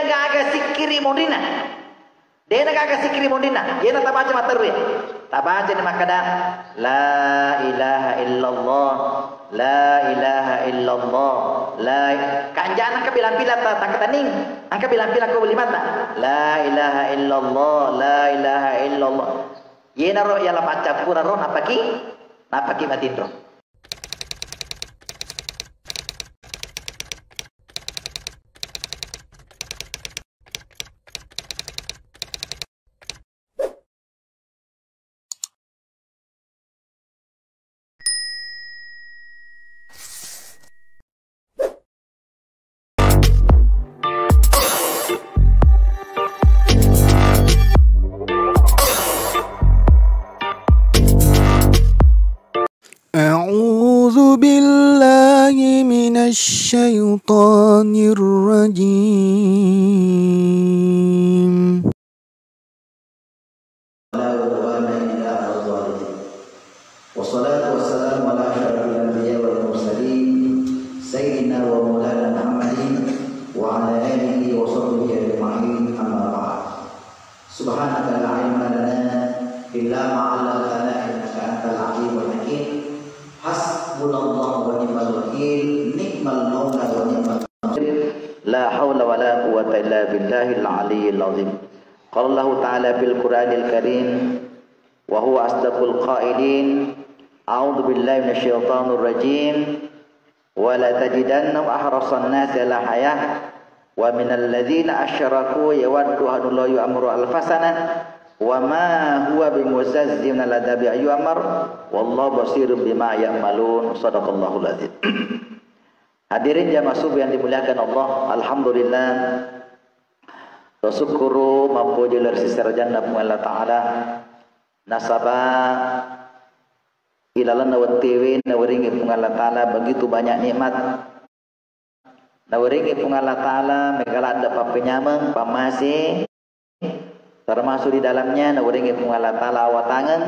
Dena gaga sikiri modina. Dena gaga sikiri modina. Yena tabaca materwe. Tabaca ni makada la ilaha illallah. La ilaha illallah. La kanjana ka bilang-bilang ta takataning. Angka bilang-bilang ko limata. La ilaha illallah. La ilaha illallah. Yena ro yala baca pura ro napaki matindro. أعوذ بالله من الشيطان الرجيم. والصلاة والسلام على أشرف الأنبياء والمرسلين سيدنا ومولانا محمد وعلى آله وصحبه أجمعين أما بعد سبحانك لا علم لنا إلا ما علمتنا إنك أنت العليم الحكيم Hasbunallah wa ni'mal wakil, ni'mal maula wa ni'mal nasir. La haula wa la quwwata illa billahil aliyyil azim. Qala Allah Ta'ala fil Qur'anil Karim wa huwa asdaqul qailin. A'udzu billahi minasyaitonir rajim. Wa la tajidanna ahrasan nasi ala hayah wa minal ladzina asyraku yawaddu an la yu'amru alfasana wa ma huwa bimuzazzim aladabi ayyamar wallahu basirun bima ya'malun. Shadaqallahul adzim. Hadirin jamaah subuh yang dimuliakan Allah, alhamdulillah syukuru mapuji lir sisarjana Allah taala nasaba ilalan nawatiwi nawaringi Allah taala begitu banyak nikmat nawaringi Allah taala megala ada papenyameng pamasi termasuk di dalamnya nawaringi Allah taala awatangan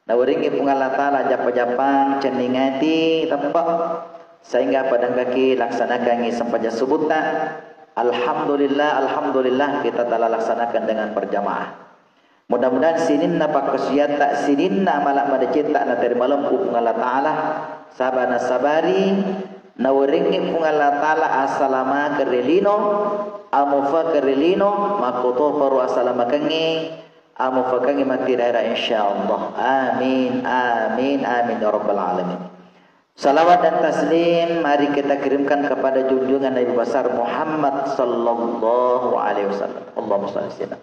nawaringi Allah taala japa-japang ceningati tempat sehingga pada kaki laksanakan ini sampaja subutna. Alhamdulillah kita telah laksanakan dengan berjamaah. Mudah-mudahan sininna pakasiat tak sininna malak mada cinta na dari malam Allah taala sabana sabari nawaringi Allah taala asalama kerelino amufa kerelino makoto faru asalama kangi amufa kangi mati daerah insyaallah. Amin amin amin ya rabbal alamin. Salawat dan taslim mari kita kirimkan kepada junjungan Nabi besar Muhammad sallallahu alaihi wasallam. Allahumma shalli alaihi.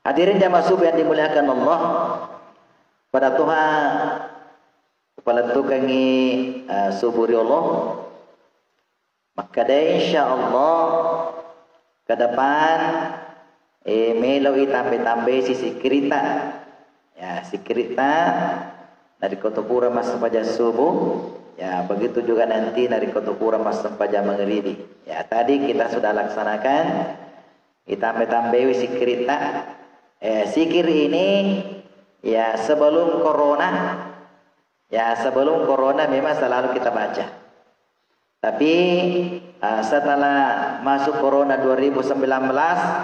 Hadirin jamaah subuh yang dimuliakan Allah, pada Tuhan kepala tukangi suburi Allah, maka deh insyaallah ke depan meloi tambe-tambe sisi kereta ya, si kereta dari Kotopura mas sampaja subuh ya, begitu juga nanti dari Kotopura mas sampaja maghribi ya. Tadi kita sudah laksanakan tambe-tambe sikir sikir ini ya sebelum corona ya, sebelum corona memang selalu kita baca, tapi setelah masuk corona 2019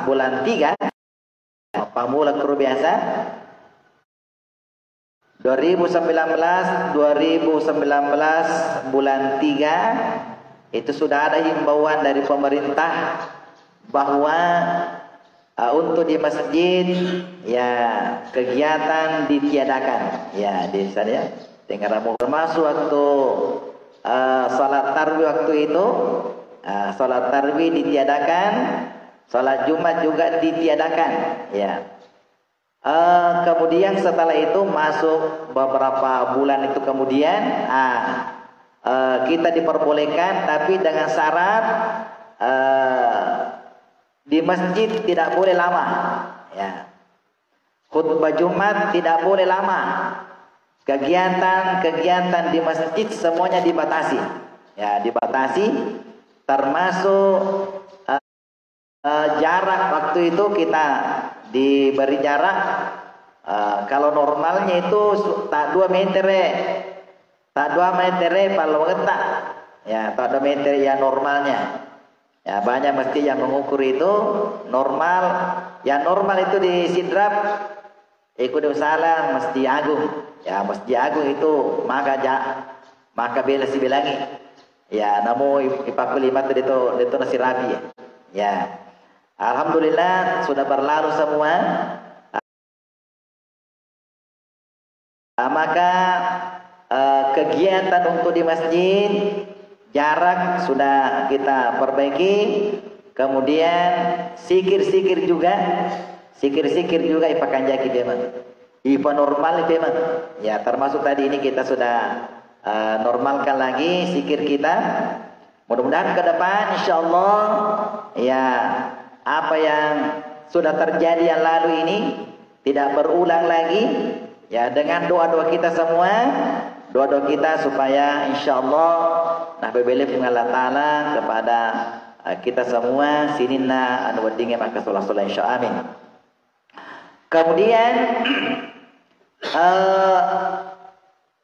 bulan 3 pamula kur biasa 2019 bulan 3 itu sudah ada himbauan dari pemerintah bahwa untuk di masjid ya kegiatan ditiadakan ya di sana ya, termasuk waktu salat tarawih waktu itu salat tarawih ditiadakan, salat Jumat juga ditiadakan ya. Kemudian setelah itu masuk beberapa bulan itu kemudian kita diperbolehkan, tapi dengan syarat di masjid tidak boleh lama ya. Khutbah Jumat tidak boleh lama. Kegiatan di masjid semuanya dibatasi ya, dibatasi, termasuk jarak waktu itu kita diberi jarak kalau normalnya itu tak 2 meter tak 2 meter kalau ngetak ya, tak 2 meter ya normalnya Ya, banyak masjid yang mengukur itu normal. Yang normal itu di Sidrap, ikut salah Masjid Agung. Ya, Masjid Agung itu maka bela si belangi. Ya, namun 45 itu nasi rabi ya. Ya. Alhamdulillah sudah berlalu semua. Maka kegiatan untuk di masjid jarak sudah kita perbaiki, kemudian sikir-sikir juga ipakan jaki memang, ipa normal memang, ya termasuk tadi ini kita sudah normalkan lagi sikir kita. Mudah-mudahan ke depan insyaallah ya apa yang sudah terjadi yang lalu ini tidak berulang lagi, ya dengan doa-doa kita semua. Doa-doa kita supaya insyaallah nah bebelef Allah Ta'ala kepada kita semua sinina anu wadinge maka solah-solah insyaallah amin. Kemudian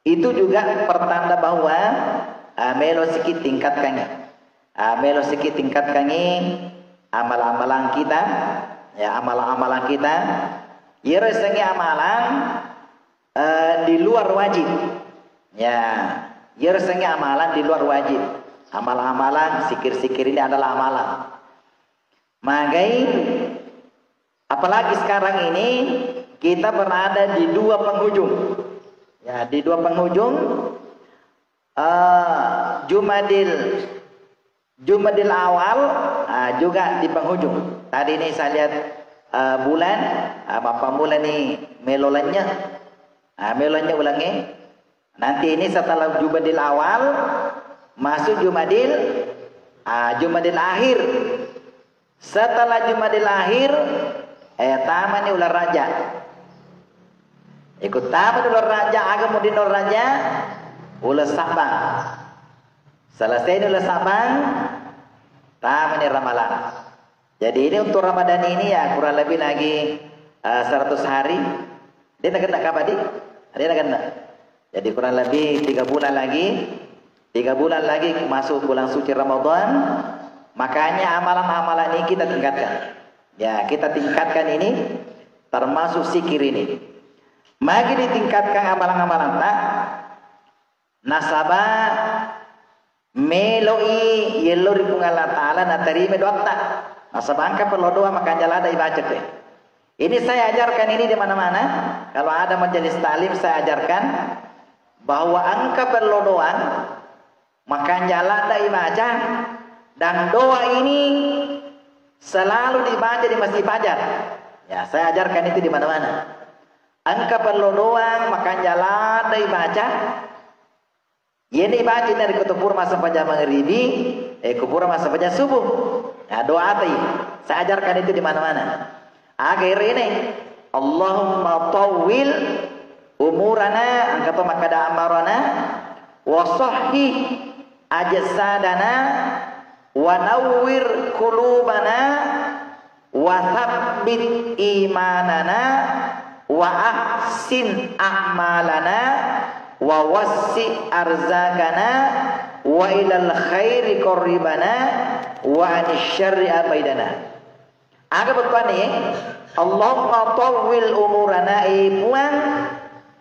itu juga pertanda bahwa melo sikit tingkatkan amalan-amalan kita, ya amalan-amalan kita yeresengi amalan di luar wajib. Ya, yeresengi amalan di luar wajib. Amalan-amalan sikir-sikir ini adalah amalan. Magai apalagi sekarang ini kita berada di dua penghujung. Ya, di dua penghujung Jumadil awal juga di penghujung. Tadi ini saya lihat bulan apa bulan ini melolannya. Melolannya ulangi. Nanti ini setelah Jumadil awal masuk Jumadil akhir. Setelah Jumadil akhir taman ini ular raja. Ikut taman ular raja agak mau dinor raja ular Sabang. Selesai ular Sabang taman ini ramalan. Jadi ini untuk Ramadan ini ya kurang lebih lagi 100 hari. Dia nak kena kapan di? Dia nak kena. Jadi kurang lebih 3 bulan lagi masuk bulan suci Ramadan. Makanya amalan-amalan ini kita tingkatkan. Ya, kita tingkatkan ini termasuk zikir ini. Mari ditingkatkan amalan-amalan tak. Nasabah meloi yello ripung Allah Ta'ala na terima doa tak. Nasabah angka perlu doa maka jalada ibaca deh. Ini saya ajarkan ini di mana-mana. Kalau ada majelis ta'lim saya ajarkan bahwa angka perlu doa maka jalada ibaca, dan doa ini selalu dibaca di Masjid Fajar. Ya, saya ajarkan itu di mana-mana. Angka perlu doa maka jalada ibaca. Ini baca dari kutubur masa pajak maghribi, kubur masa pajak subuh. Ya, doa tadi saya ajarkan itu di mana-mana. Akhir ini Allahumma tawwil umurana angkat makada amarana wa sahih ajsadana wa nawwir qulubana wa thabbit imanana wa ahsin a'malana wa wassi arzakana wa ilal khairi qarribana wa anish syarri abaidana. Aga berpani Allahumma tawwil umurana ibuan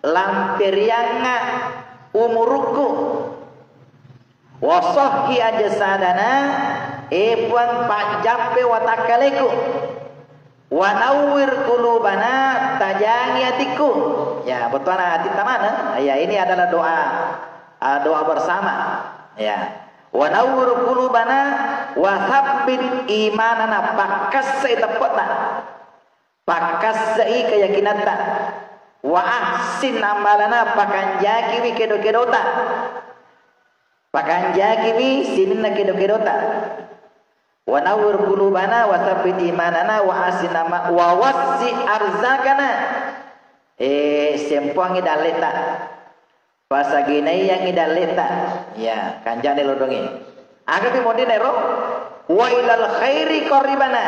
lampirianga umurku wa sahhi ajsadana ibuan pajape watakaleku wa nawwir qulubana tajangi hatiku. Ya, betul hati tamana. Ya, ini adalah doa bersama. Ya. Wa nawwir qulubana wa thabbit imanana pakas tepatna. Pakas keyakinanta. Wa ahsin amalana pakanjaki wi kedo-kedota. Pakanjaki wi sinna kedo-kedota. Wa nawwir qulubana wa tsabbit imanana wa asina wa wassi arzakana sempuangi daleta pasaginai yang idaleta ya kanjane lodongi agapi modine ro wa ilal khairi qaribana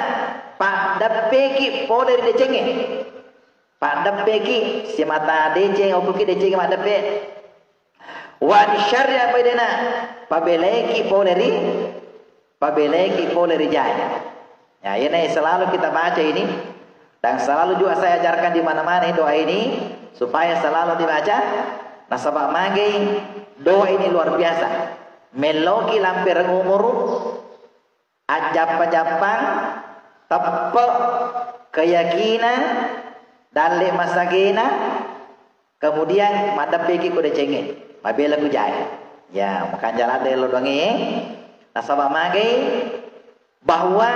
pada peki pole decenge pada peki si mata deceng okuki decenge mata pe wa syarri abadana pabeleki pole ri pabeleki pole rijai. Ya, ini selalu kita baca ini dan selalu juga saya ajarkan di mana-mana doa ini supaya selalu dibaca. Nah, sebab magi doa ini luar biasa. Meloki lampir umur ajap-ajapang tepek keyakinan dalam masagina kemudian madapeki kuda cengit mabela kujaya. Ya, makan jalan deh lo dongi. Nah, sebab magi bahwa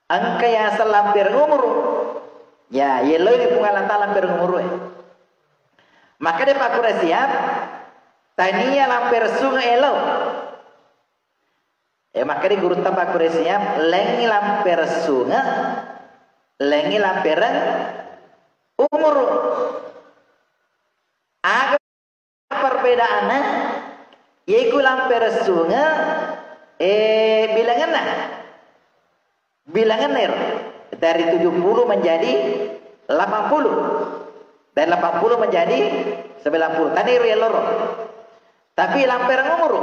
angka yang selampir umur ya yelo di pungalan lampir umur maka dia pakura siap tania lampir sungai elo maka dia guru tak pakura siap lengi lampir sungai lengi lampiran umur agak perbedaannya yaitu lampir sungai bilangan dari 70 menjadi 80 dan 80 menjadi 90 tadi ya loro tapi lampir umur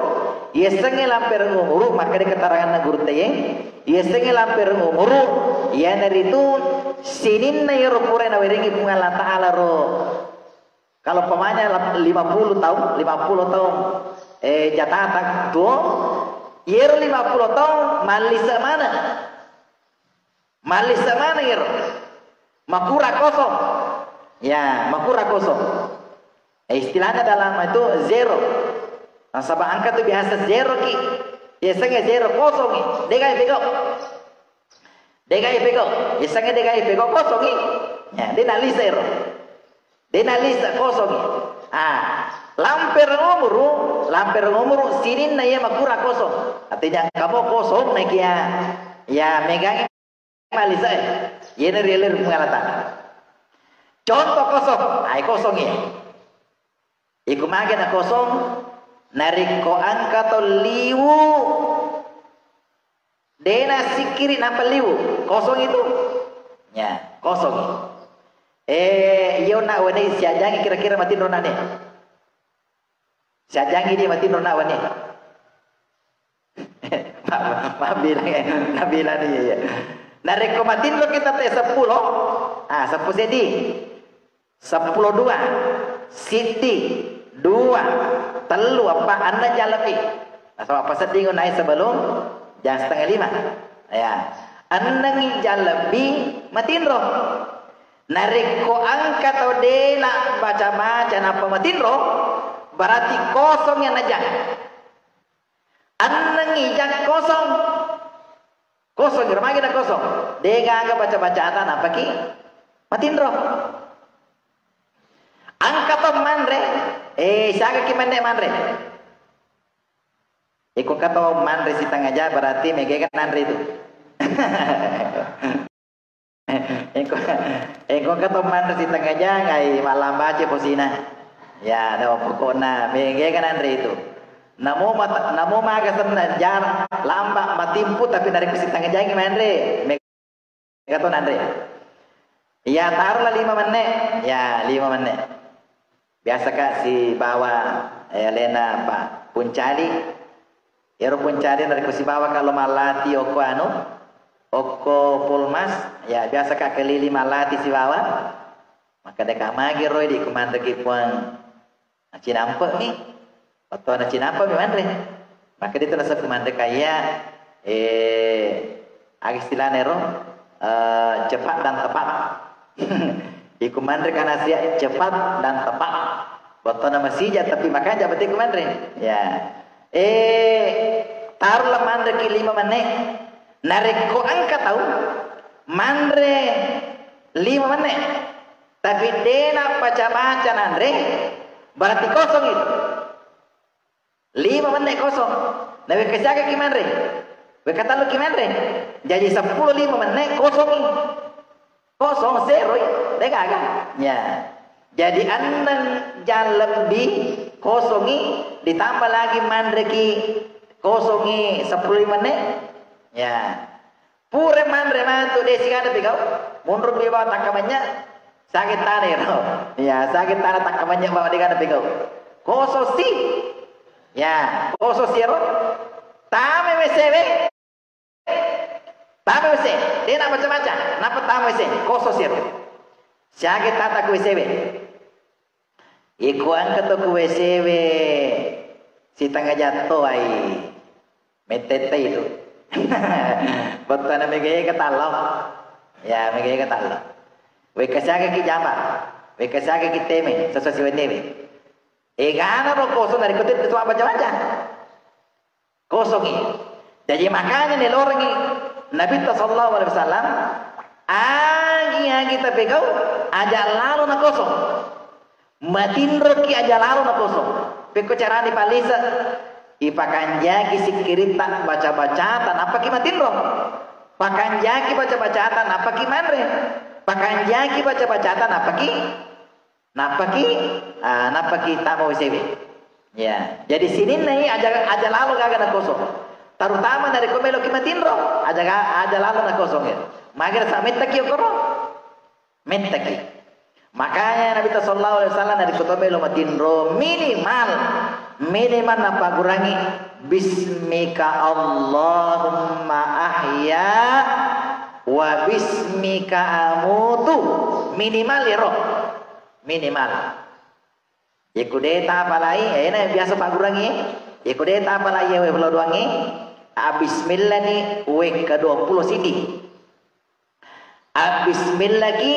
yesenge lampir umur maka di keterangan guru tayeng yesenge lampir umur ya dari itu sinin na yoro pure na weringi pungalan ta'ala ro kalau pemanya 50 tahun jatah tuh yer 50 tahun malisa mana yer makura kosong ya makura kosong istilahnya dalam itu zero nah, sabah angka itu biasa zero ki ya sengaja zero kosong ni degai bego ya sengaja degai bego kosong ni ya dia nali zero dia nali kosong ni lampir umur sinin na ya makura kosong artinya kamu kosong naik ya megang malisa ya ini real pengalatan contoh kosong kosong ya iku mage na kosong nariko angka to liwu dena sikiri napa liwu kosong itu ya kosong yo na wane siajangi kira-kira mati ronane siajangi dia mati rona wane ma bilang ya nariko mati lo kita teh 10 10 sedi 10 2 siti 2 telu apa anda jalapi atau apa sedih naik sebelum jam 4:30 ya anda jalapi matinro nariko angka atau dela baca-baca napa matinro berarti kosong yang aja anda ngijak kosong germagi dah kosong dega angka baca-baca atan apa ki matinro angka to manre siaga ki manre ikut kata manre si tengah aja berarti megekan manre itu ikut kata manre si tengah aja ngai malam baca posina ya ada pokoknya megekan manre itu namo maga sebenarnya lambak matimpu tapi dari si tengah aja manre megekan manre ya taruhlah 5 menit ya 5 menit biasa kak si bawa Lena Pak Puncali Ero Puncali dari si bawa kalau malati oko pulmas ya biasa kak kelili malati si bawa maka deka magi roy di komando kipuan cinampe nih atau na cinampe memandre maka dia terasa komando kaya istilah nero cepat dan tepat iku mandre karena sia cepat dan tepat. Betul nama sija tapi makanya berarti iku mandre. Ya. Taruhlah mandre ki 5 menit. Nareko angka tahu. Mandre 5 menit. Tapi dena baca-baca nandre berarti kosong itu. 5 menit kosong. Nabi kejaga ki mandre. Berkata lu ki mandre. Jadi 10 5 menit kosong ini. Kosong zero dega ya jadi andang lebih kosongi ditambah lagi mandreki kosongi 10 menit ya pure mandre mantu desi kada pigau mundur bi bawa takamannya sakit tanah ya sakit tanah takamannya bawa di kada pigau koso si ya koso zero Tame WC we. Tame WC. Dia nak macam-macam. Napa tame WC? Koso sir. Siage tata ku WC we. Iku angkat ku WC we. Si tangga jatuh ai. Metete itu. Betul megaya ketalok. Ya, megaya ketalok. We kasage ki jamba. We kasage ki teme, sesuatu we. Gana ro koso dari kutip itu apa macam-macam. Kosong ini. Jadi makanya nih orang ini Nabi sallallahu alaihi wasallam agi kita pegau aja lalu na kosong. Matindro ki aja lalu na kosong. Peko cara di palisa ipakanjaki sikirita baca-baca tan apa ki matindro. Pakanjaki baca-baca tan apa ki manre. Pakanjaki baca-baca tan apa ki? Napaki tamo sewe. Ya, jadi sini nih aja lalu gak ada kosong. Terutama dari komelo kimatindro, aja lalu na kosong ya. Mager sa metaki okoro. Metaki. Makanya Nabi sallallahu alaihi wasallam dari komelo matindro minimal napa kurangi bismika Allahumma ahya wa bismika amutu. Minimal ya roh. Minimal. Ikudeta apalai, ini biasa pak kurangi. Ikudeta apalai we belum duangi. Bismillah ni we ke-20 sidi. Bismillah ki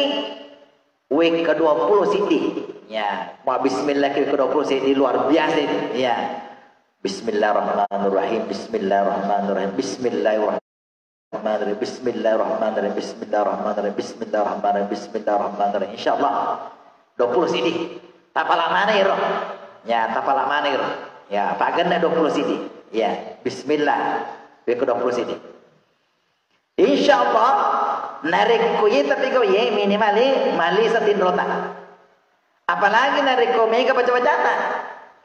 we ke-20 sidi. Ya, mau bismillah ki ke-20 sidi luar biasa ini. Ya. Bismillahirrahmanirrahim. Bismillahirrahmanirrahim. Bismillahirrahmanirrahim. Bismillahirrahmanirrahim. Bismillahirrahmanirrahim. Bismillahirrahmanirrahim. Bismillahirrahmanirrahim. Insyaallah 20 sidi. Tapala mana ya roh? Ya, tapala mana ya roh? Ya, paganda 20 sidi. Ya, bismillah. Ke 20 sidi. Insyaallah narik kuye tapi kau ye minimal mali satin rota. Apalagi narik ko mega baca-baca.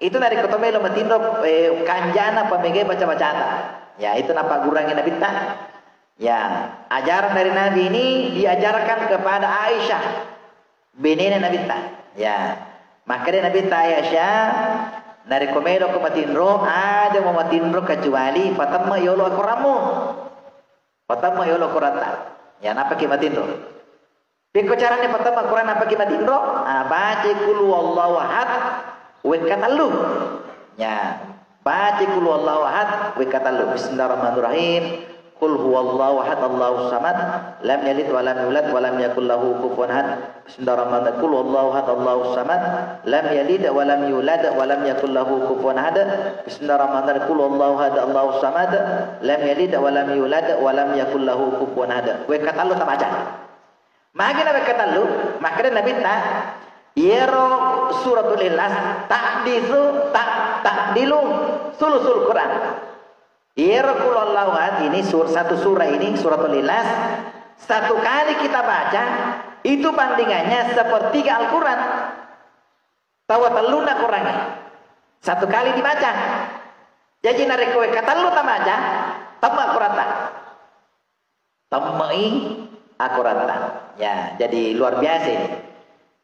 Itu narik ko tomelo matindro kanjana pamege baca-baca. Ya, itu napa gurangin Nabi ta? Ya, ajaran dari Nabi ini diajarkan kepada Aisyah binene Nabi ta. Ya, makanya Nabi ta Aisyah dari komelo ko matindro ada mau matindro kecuali fatamma yolo akoramu. Fatamma yolo akorata. Ya, napa ki matindro? Piko carane fatamma Quran napa ki matindro? Baca kul wallahu ahad wa katalu. Ya, baca kul wallahu ahad wa katalu. Bismillahirrahmanirrahim. Qul huwallahu ahad Allahus samad lam yalid wa lam yulad wa lam yakul lahu kufuwan ahad. Bismillahirrahmanirrahim. Qul huwallahu ahad Allahus samad lam yalid wa lam yulad wa lam yakul lahu kufuwan ahad. Bismillahirrahmanirrahim. Qul huwallahu ahad Allahus samad lam yalid wa lam yulad wa lam yakul lahu kufuwan ahad. We katalu ta baca. Magina we katalu, makanya Nabi ta yero suratul ikhlas ta'dilu sulusul Quran. Yarakullahu ini satu surah ini suratul ikhlas satu kali kita baca itu bandingannya sepertiga Al-Quran. Tawataluna Qurannya satu kali dibaca. Jadi narik kowe katalu ta baca tamma Qur'an. Tammai akurata. Ya, jadi luar biasa ini.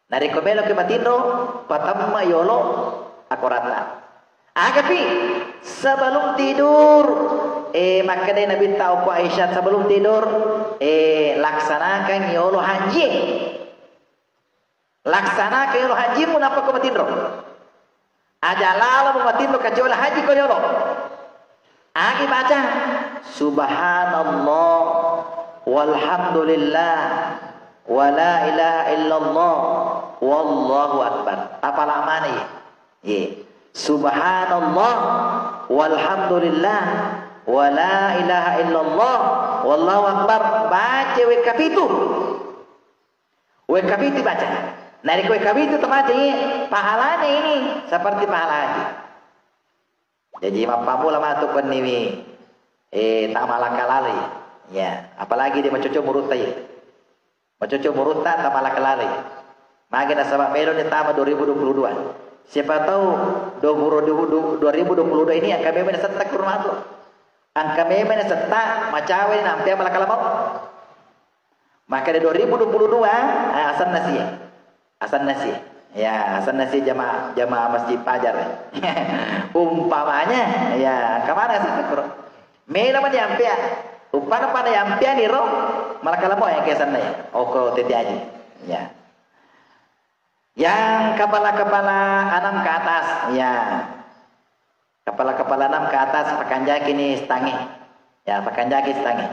Narik kowe ke matino patamma yolo akurata. Agapi sebelum tidur makanya Nabi tahu ku Aisyah sebelum tidur laksanakan yolo haji. Laksanakan yolo haji mun apa ku tidur. Aja lalu mun tidur kecuali haji ku yolo. Agi baca subhanallah walhamdulillah wala ilaha illallah wallahu akbar. Apa lamane ye? Subhanallah walhamdulillah wala ilaha illallah wallahu akbar. Baca wekapitu. Wekapitu baca. Nari wekapitu tempat ini pahalanya ini seperti pahala haji. Jadi mapamula matukun ini tamalakalali. Ya, apalagi dia mencucu muruta ya. Mencucu muruta tamalakalali. Makin asal melo di tama 2022. Siapa tahu 2022 ini angka memang setak ke rumah tu. Angka memang setak macawe nampi malakalamau. Maka di 2022 asan nasi. Asan nasi. Ya, asan nasi jamaah masjid Pajar. Umpamanya ya, kemana setak Mela man yampia. Upana pada yampia ni ro. Malakala mo yang kesan na ya. Oko teti aji. Ya. Yang kepala-kepala 6 ke atas, ya. Kepala-kepala 6 ke atas pakanjaki ni setangi. Ya, pakanjaki setangi.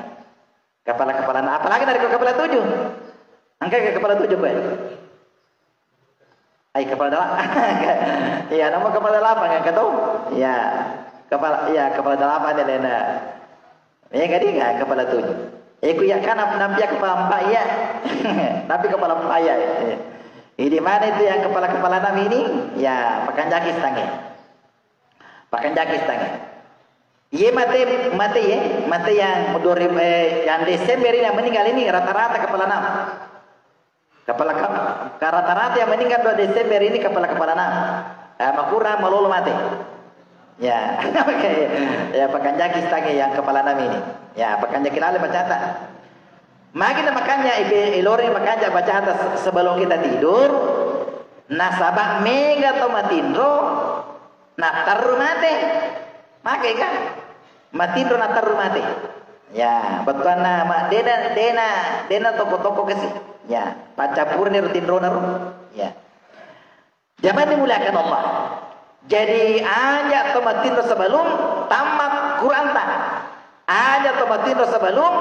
Kepala-kepala 6, apalagi dari kepala 7. Angkat ke kepala 7 gue. Ay, kepala 8. Ya, nama kepala 8 yang kata. Ya. Kepala 8 dia lena. Ya, gadi enggak kepala 7. Ku ya kan nampia kepala 4 ya. Tapi kepala 4 ya. Di mana itu yang kepala-kepala 6 ini? Ya, pakanjaki setangi. Pakanjaki setangi. Iya mati yang yang Desember ini yang meninggal ini rata-rata kepala 6. Rata-rata yang meninggal 2 Desember ini kepala-kepala 6. Makura melulu mati. Ya, ya pakanjaki setangi yang kepala 6 ini. Ya, pakanjaki lalu bacata. Makanya ilori makanya baca atas sebelum kita tidur. Nasabak mega tomatindro natar mate. Makai kan? Matindro natar mate. Ya, betul nama dena toko-toko kasih. Ya, pacapur ni rutindro naru. Ya. Jangan dimuliakan Allah. Jadi aja tomatindro sebelum tamat Quran tak. Aja tomatindro sebelum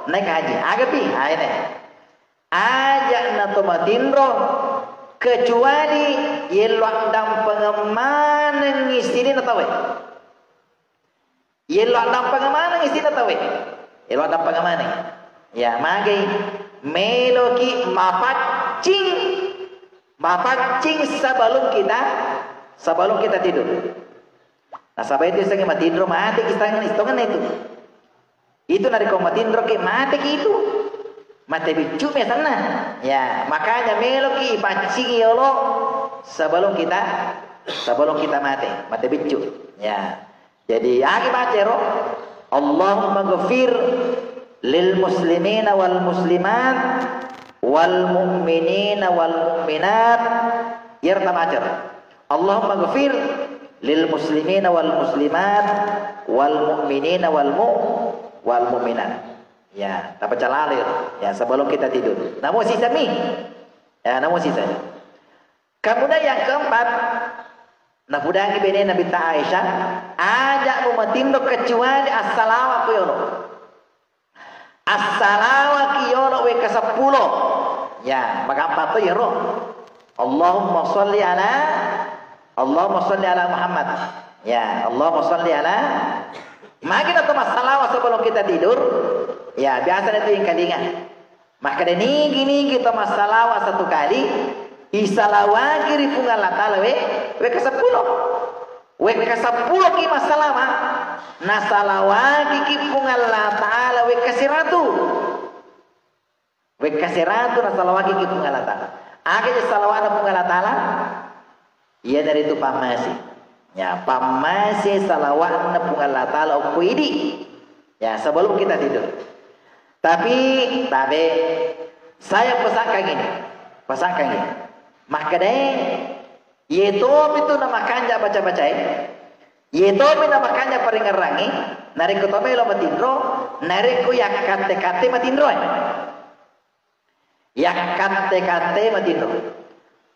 naik haji. Agapi, ini. Ajak na tomatindro kecuali yelok dam pengemanan istini na tawe. Yelok dam pengemanan istini na tawe. Yelok dam pengemanan. Ya, magai meloki mapacing sebelum kita tidur. Nah, sahabat itu sangat matindro mati istangan itu. Itu dari komatindro ke mati itu. Mati bicu me sana. Ya, makanya meloki pacing yolo sebelum kita mati bicu. Ya. Jadi agi baca ro Allahumma ghafir lil muslimina wal muslimat wal mu'minina wal mu'minat yartamajar. Allahumma ghafir lil muslimina wal muslimat wal mu'minina wal mu'minat. Ya, tak baca lalir. Ya, sebelum kita tidur. Namun sisa mi. Ya, namun sisa. Kemudian yang keempat, nah budangi bene Nabi Aisyah, ajak mematindo kecuali as-salawat yono. As-salawat yono we ke-10. Ya, maka apa tu ya roh? Allahumma sholli ala Muhammad. Ya, Allahumma sholli ala. Maka kita masalah sebelum kita tidur. Ya, biasa itu yang kalingan. Maka ini gini kita masalah 1 kali. Isalawagi ripungan Allah Ta'ala we ke-10. We ke-10 ki masalah mah. Nasalawagi ripungan Allah Ta'ala we ke-100. We ke-100 nasalawagi ripungan Allah Ta'ala. Akhirnya salawat ripungan Allah Ta'ala. Ia dari itu pamasi. Ya, pamasi salawat ripungan Allah Ta'ala ukuidi. Ya, sebelum kita tidur. Tapi saya pesangkan gini. Makanya yaitu itu nama kanja baca-baca yaitu nama kanja paling ngerangi nariku tome lo matindro nariku yang kate-kate matindro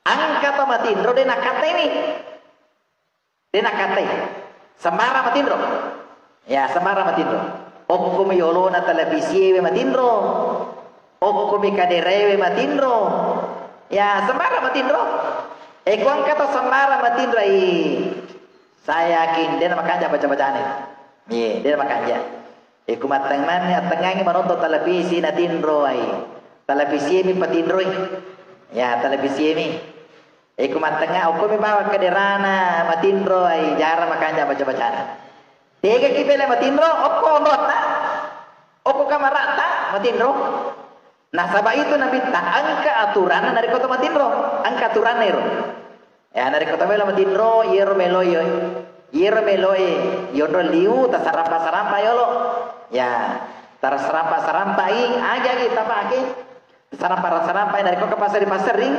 angkat matindro dena kate ini sembara matindro ya sembara matindro okumi yolo na televisi we matindro okumi kadere we matindro ya sembara matindro. Kuang kata sembara matindro saya yakin dia nama kanja baca-bacaan itu. Iya, dia nama kanja. Ku matang mana tengangi menonton televisi natindro televisi mi patindro ya televisi mi. Ku matanga aku mi bawa ke derana matindro jarang makanja baca-bacaan. Tiga kipele matindro opo nota. Opo kamarata matindro. Nah, sabab itu Nabi tak angka aturan dari kota matindro, angka aturan nero. Ya dari kota matindro, yero meloy, yondro liu, tak sarampa yolo. Ya, tar sarampa aja kita pakai. Sarampa dari kota pasar ring.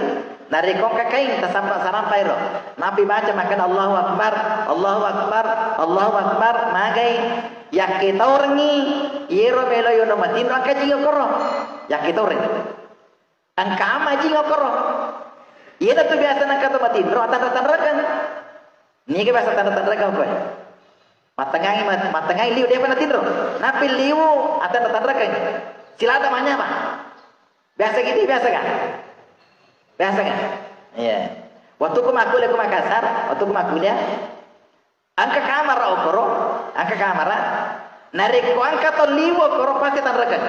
Nari kong kakain ta sampai ro. Nabi baca makan Allahu Akbar, Allahu Akbar, Allahu Akbar, magai yakke taurengi yero melo yono matin angka jingo koro. Yakke taurengi. Angka ama jingo koro. Iya tu biasa nangka to matin ro tanda-tanda kan. Ni ke biasa tanda-tanda kan ko. Matangai liu dia pernah tidur. Napi liu tanda-tanda kan. Sila ada mana apa? Biasa gitu biasa kan? Biasa kan? Iya. Waktu ku makul aku Makassar, waktu ku makul ya. Angka kamar okoro, angka kamar. Narik ku angka to liwo okoro pasti tandrakan.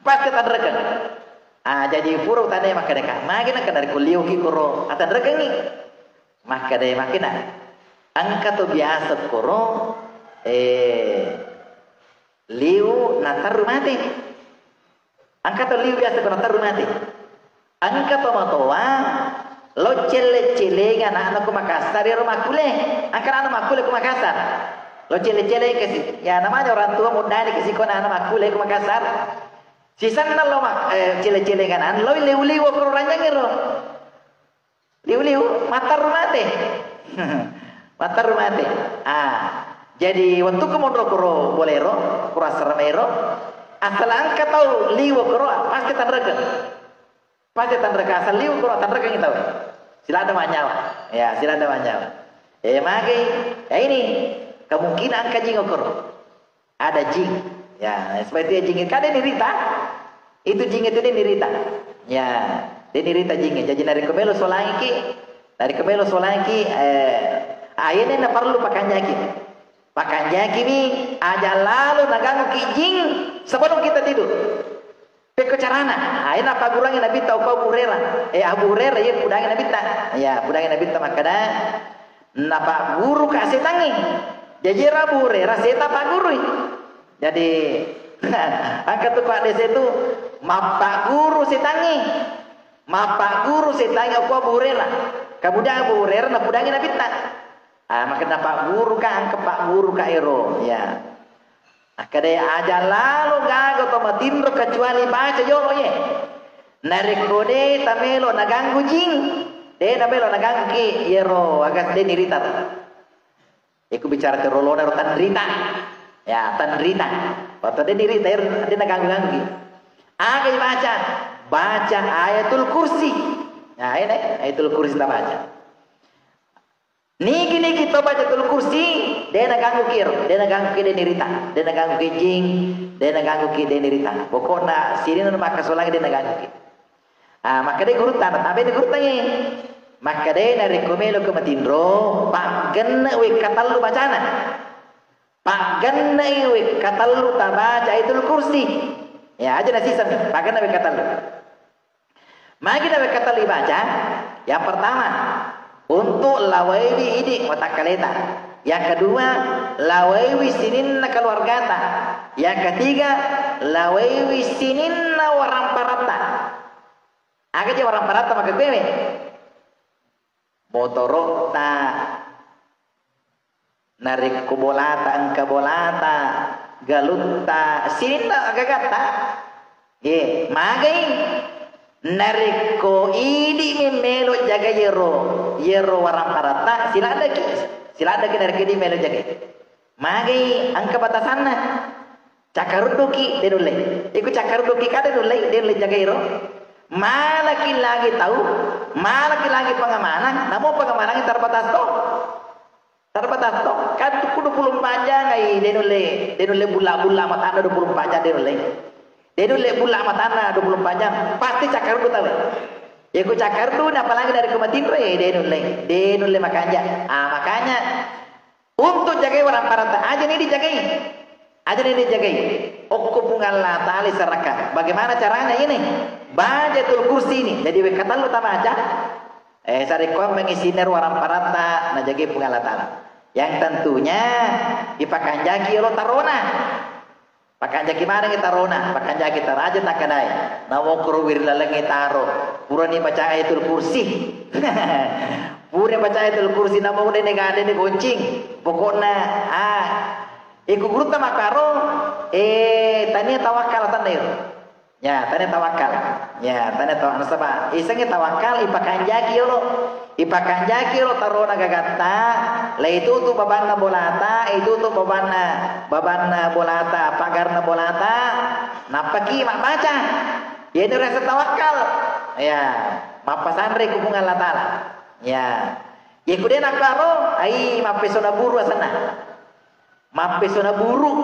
Pasti tandrakan. Jadi puro tanda maka deka. Makin nak dari ku liwo ki koro tandrakan ni. Maka deh makin angka to biasa koro liu natar rumati. Angka to liu biasa koro natar rumati. Angka tomatoa lo cele-cele anak-anak ku Makassar ya rumah kule. Angka anak makule ku Makassar. Lo cele-cele kasi ya namanya orang tua muda ni kasi ko anak makule ku Makassar. Sisan na lo cele-cele kanan lo liu-liu ku ranjang iro. Liu-liu matar rumate. Matar rumate. Jadi waktu ku mondro kuro bolero, kura sermero, asal angka tau liu kuro pasti tandrakan. Pasti tandrakan asal liu kuro tandrakan kita. Sila ada manyawa. Ya, sila ada manyawa. Magi ini kemungkinan angka jing kuro. Ada jing. Ya, seperti jing kan ini rita. Itu jing itu ini rita. Ya, ini rita jing. Jadi dari kemelo solangi, dari kemelo solangi ayene na perlu pakanjaki. Pakanjaki ni aja lalu nagangu kijing sebelum kita tidur. Peko carana. Ayana pagurangin Nabi tau kau burera. Abu Hurairah ya pudangin Nabi ta. Ya pudangin Nabi ta makada napa guru kasih tangi. Jadi Abu Hurairah seta pak guru. Jadi angkat tu Pak Desa itu mapa guru setangi. Mapa guru setangi aku Abu Hurairah. Kemudian Abu Hurairah na pudangin Nabi ta. Maka dapat guru kan ke Pak guru ka ero ya. Akade aja lalu gago to matindro kecuali baca yo ye. Narik kode tamelo naganggu jing. De tamelo naganggu ki ero agak de nirita. Iku bicara terolona ro tandrita. Ya tandrita. Waktu de nirita de naganggu ki. Baca ayatul kursi. Nah ini ayatul kursi kita baca. Niki kita baca tul kursi, dia nak ganggu kir, dia nak ganggu ki dia nirita, dia nak ganggu ki jing, dia nak ganggu ki dia nirita. Pokoknya sini nama maka solang dia nak ganggu ki. Maka dia gurutan, tapi dia gurutanya. Maka dia nari komelo ke matindro, pak genne we katalu bacana, pak genne we katalu tabaca tul kursi. Ya aja nasi sami, pak genne we katalu. Maka kita we katalu baca, yang pertama. Untuk lawaiwi ini watakaleta. Yang kedua, lawaiwi sinin na keluargata. Yang ketiga, lawaiwi sinin na waramparata. Aga je waramparata maka bewe. Motorota. Narik kubolata, angka bolata, galunta, sinin na agagata. Magai nariko idi memelo jaga yero warang parata sila ada ki nariko di melo jaga magai angka batasanna cakarudoki denule iku cakarudoki kada denule jaga yero malaki lagi tahu malaki lagi pengamanan namo pengamanan terbatas to kan kudu 24 jam ai denule bula matana 24 jam denule bula matana 24 jam pasti cakarudo tahu. Ya ku cakardu apalagi dari kematindre denule makanya. Makanya untuk jagai orang parata aja nih dijagai. Okku pungallah tali seraka. Bagaimana caranya ini? Baca tul kursi ini. Jadi kata lu tak baca. Sarikon mengisiner orang parata na jagai pungallah tala. Yang tentunya dipakai jagi lo tarona. Pakai jaki mana kita rona, pakai jaki taraja tak kadai. Nawo kurwir lalangi taro. Pura ni baca ayatul kursi. Pura baca ayatul kursi nawo de negade de goncing. Pokokna iku guru ta makaro tania tawakal tanir. Ya, tanya tawakal. Ya, tanya tawakal sama. Isengnya tawakal ipakanjaki lo. Ipakanjaki lo tarona gagatta. Le itu tuh babanna bolata, itu tuh babanna bolata, pagarna bolata. Napaki mak baca. Ya itu rasa tawakal. Ya, mapasandre kupungan Allah Taala. Ya. Ya kemudian akaro, ai mapesona buru asana. Mapesona buru.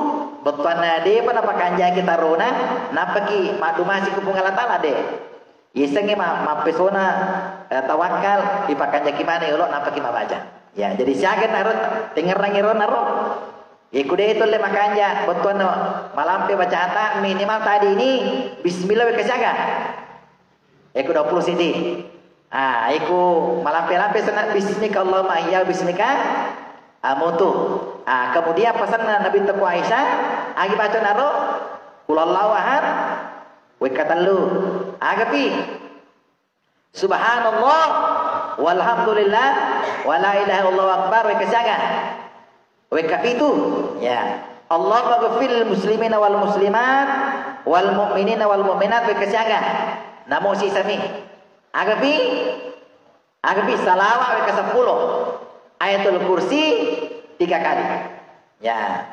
Betuan nade pada pakanja kita rona, napaki madu masih kupung Allah Taala de. Yesenge mapesona tawakal di pakanja kimana yolo napaki mabaca. Ya, jadi siaga narot tengerang naro. Ikude itu le makanja betuan malampe baca ata minimal tadi ini bismillah we kesiaga. Iku 20 cd. Ah, iku malampe-lampe sana bismika Allahumma iya bismika amutu. Ah, kemudian pesan Nabi Teku Aisyah, agi baca naro, kulallahu ahad, wekatalu, agapi, subhanallah, walhamdulillah, wala ilaha illallah akbar, wekasiaga, wekapitu, ya, Allah maghfiril muslimina wal muslimat, wal mu'minina wal mu'minat, wekasiaga, namo si sami, agapi, salawat wekasapuluh, ayatul kursi 3 kali. Ya.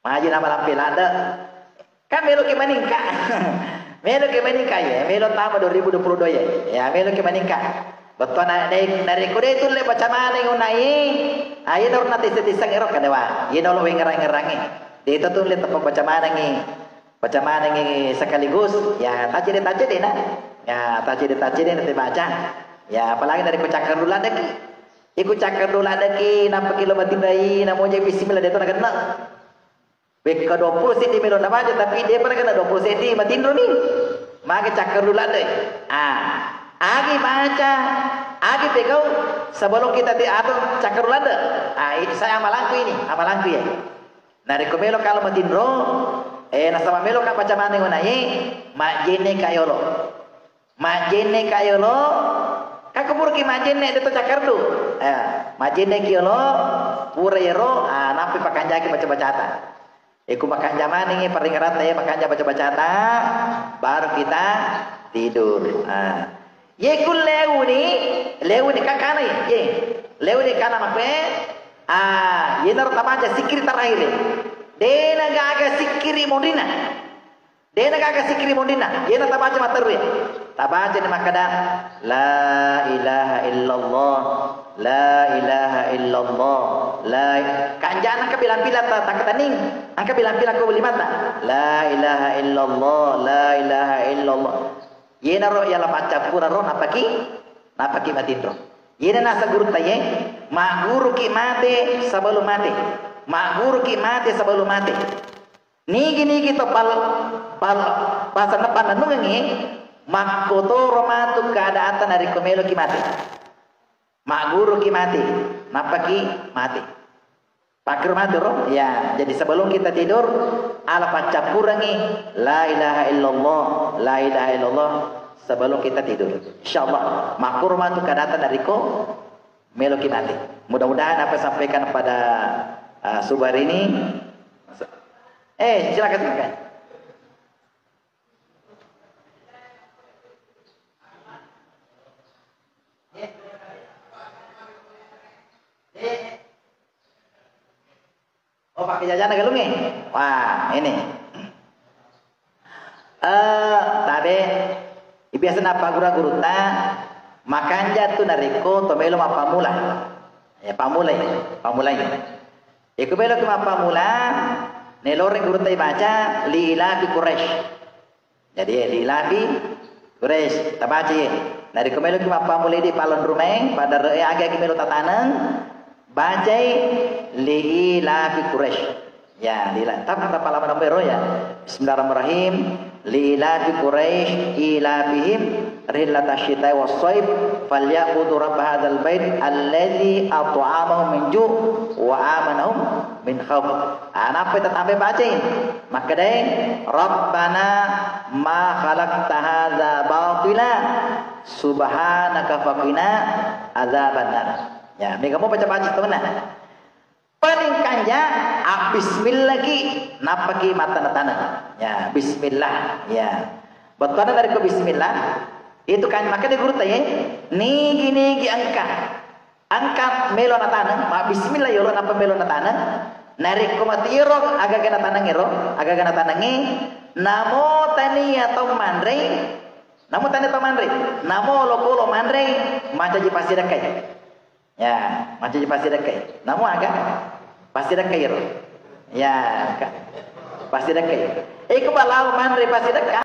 Maji nama lampil ada. Kan melo ke maningka. Melo ke maningka ya. Melo tama 2022 ya. Ya melo ke maningka. Betul dari kuda itu le baca mana ngunai. Ayo dor nanti setisang erok kadewa. Ye dolo ngerang-ngerangi. Itu tuh le tepat baca mana ngi. Baca mana ngi sekaligus. Ya tajid nah. Ya tajid nanti baca. Ya apalagi dari kocakar dulu lagi. Ikut cakar dulu ada ki, nampak kilo batin rai, namanya bismillah dia tu nak kena. Beka 20 cm melo nama aja, tapi dia pernah kena 20 cm batin ni. Maka cakar dulu ada. Agi baca, agi pegau sebelum kita atau cakar dulu ada. Ini saya amalanku ya. Nari melo kalau batin ro, nasama melo kan baca mana ngunai, mak jene kayolo. Kakubur ki majene itu cakar du. Majene kiolo pura yero napi pakanjaki baca-baca ata. Iku makanja maning paringarat ya makanja baca-baca ata baru kita tidur. Ye kul leuni kakana ye. Leuni kana mape ye nar tamaja sikiri terakhir. Dena gaga sikiri modina. Ye na tabaca materwe. Tabaca ni makada la ilaha illallah kanjana ka bilang-bilang tak kataning angka bilang-bilang ko limata la ilaha illallah yena ro yala paca pura ro napaki matindro yena nasa guru taye ma guru ki mate sebelum mate nigi to pal pasal depan nungangi makoto romatu keadaan dari komelo ki mate mak guru ki mati, napaki mati. Pakir mati roh, ya. Jadi sebelum kita tidur, ala paca kurangi la ilaha illallah sebelum kita tidur. Insyaallah makur matu kadatan dari ko melo ki mati. Mudah-mudahan apa sampaikan pada subuh hari ini. Silakan. Oh pakai jajan galung nih. Wah ini. Tadi biasa napa guru ta makan jatuh nariko tomelo mapamula. Ya pamula. Iku belo ke mapamula nelore guru ta baca lila fi Quraisy. Jadi lila fi Quraisy tabaci. Nariko melo ke mapamula di palon rumeng pada agak melo tatanang bacai liila fi Quraisy. Ya, liila. Tapi lama nombor ya. Bismillahirrahmanirrahim. Liila fi Quraisy ila bihim rihlata syita'i was-shaib falyaqudu rabb hadzal bait allazi at'amahum min ju' wa amanahum min khauf. Apa kita tambah bacain? Maka deh Rabbana ma khalaqta hadza batila subhanaka faqina adzabannar. Ya, mereka mau baca-baca teman. Paling kanja, bismillah lagi, napaki mata tanah. Ya, bismillah. Ya, Betul dari ko bismillah. Itu kan maka di guru tanya, nigi angka melo na tanang, ma bismillah yolo napa melo na tanang, narik ko matiro aga gana tanang ero, aga gana tanangi, namo tani atau mandre, namo tani atau mandre, namo lokolo mandre, maca ji pasti dekai, ya maca ji pasti dekai, namo aga pasti dekai ero, ya pasti dekai, iko balau mandre pasti dekai.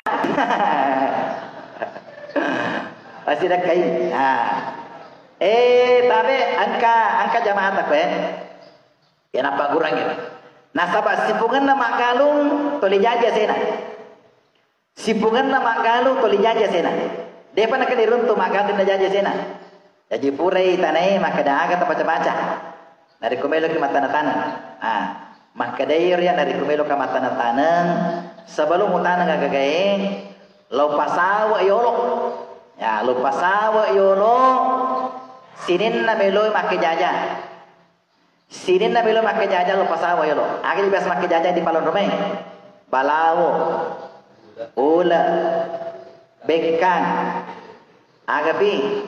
Pasti dekai. Tapi angka jamaah tak kenapa kurang gitu? Nasabah sipungan nama galung toli jaja sena. Sipungan nama galung toli jaja sena. Depa nak diruntu magalung na jaja sena. Jadi purai tanai maka dah agak baca-baca. Dari kumelo ke mata tanang. Maka dair ya dari kumelo ke mata tanang. Sebelum utanang gagae, lau pasawa yolo. Ya, lupa sawa yolo sinin na melo make jaja. Sinin na melo make jaja lupa sawa yolo. Agil bias make jaja di palon rumah. Balawo, ula, bekang, agapi,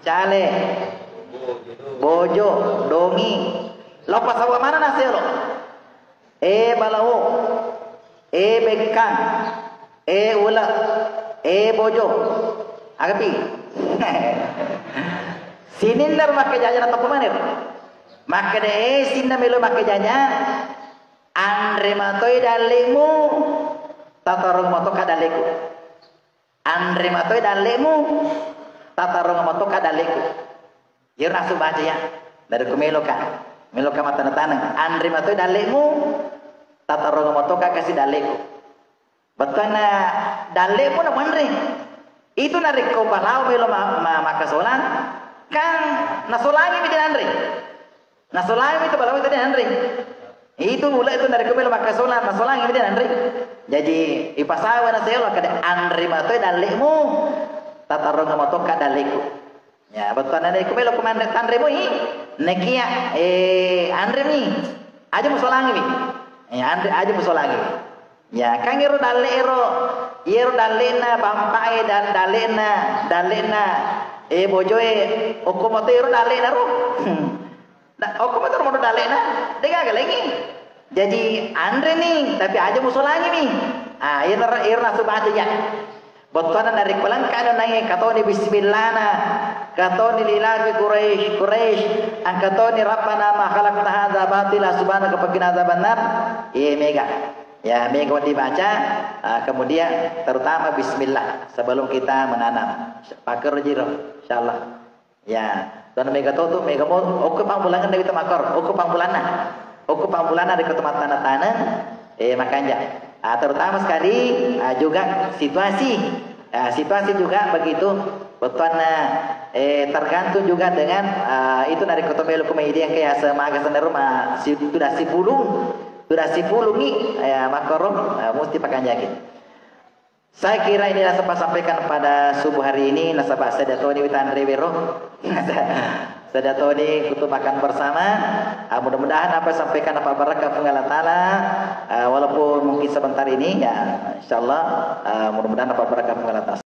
cale, bojo, dongi. Lupa sawa mana nasi yolo? Balawo, bekang. Ula, bojo, agapi. Sinindar make jajan atau pemanir. Maka de sinna melo make jajan. Andre matoi dalemu, tatarong moto kadaleku. Andre matoi dalemu, tatarong moto kadaleku. Yer nasu baca ya. Dari kumeloka, meloka mata tanang. Andre matoi dalemu, tatarong moto kasih daleku. Betul na dalemu na mandre. Itu narik ko balau melo makasolan kan nasolangi mi dinandre. Nasolangi itu balau itu dinandre. Itu mulai itu narik ko melo makasolan nasolangi mi dinandre. Jadi ipasawa na selo kada andre matoy dalemu tatarong moto kadaleku. Ya betul na narik ko melo komande tandre mo nekia andre mi aja musolangi mi. Ya andre aja musolangi mi. Ya kan ero dalena bampai dan dalena bojoe okomoto ero dalena ro. Okomoto mau dalena dengar lagi. Jadi andre nih tapi aja musolangi nih. Ero nasu baca ya. Botonan dari kolang kana nai katoni bismillah na katoni lillahi quraish an katoni rabbana ma khalaqta hadza batila subhanaka faqina adzabannar. Mega. Ya, minggu dibaca, kemudian terutama bismillah sebelum kita menanam. Pakar jiro, insyaallah. Ya, dan mega tutup, mega mau, oke pangbulangan dari temakor, oke pangbulangan dari ketempat tanah, makanya. Terutama sekali juga situasi juga begitu. Betul tergantung juga dengan itu dari kotomelo komedi yang kayak semaga seneruma sudah sipulungi ya makarom mesti pakai jaket. Saya kira ini sempat sampaikan pada subuh hari ini nasabah sadatoni witan rewero. Sadatoni kutub makan bersama. Mudah-mudahan apa sampaikan apa barakah Allah taala walaupun mungkin sebentar ini ya insyaallah mudah-mudahan apa barakah Allah taala.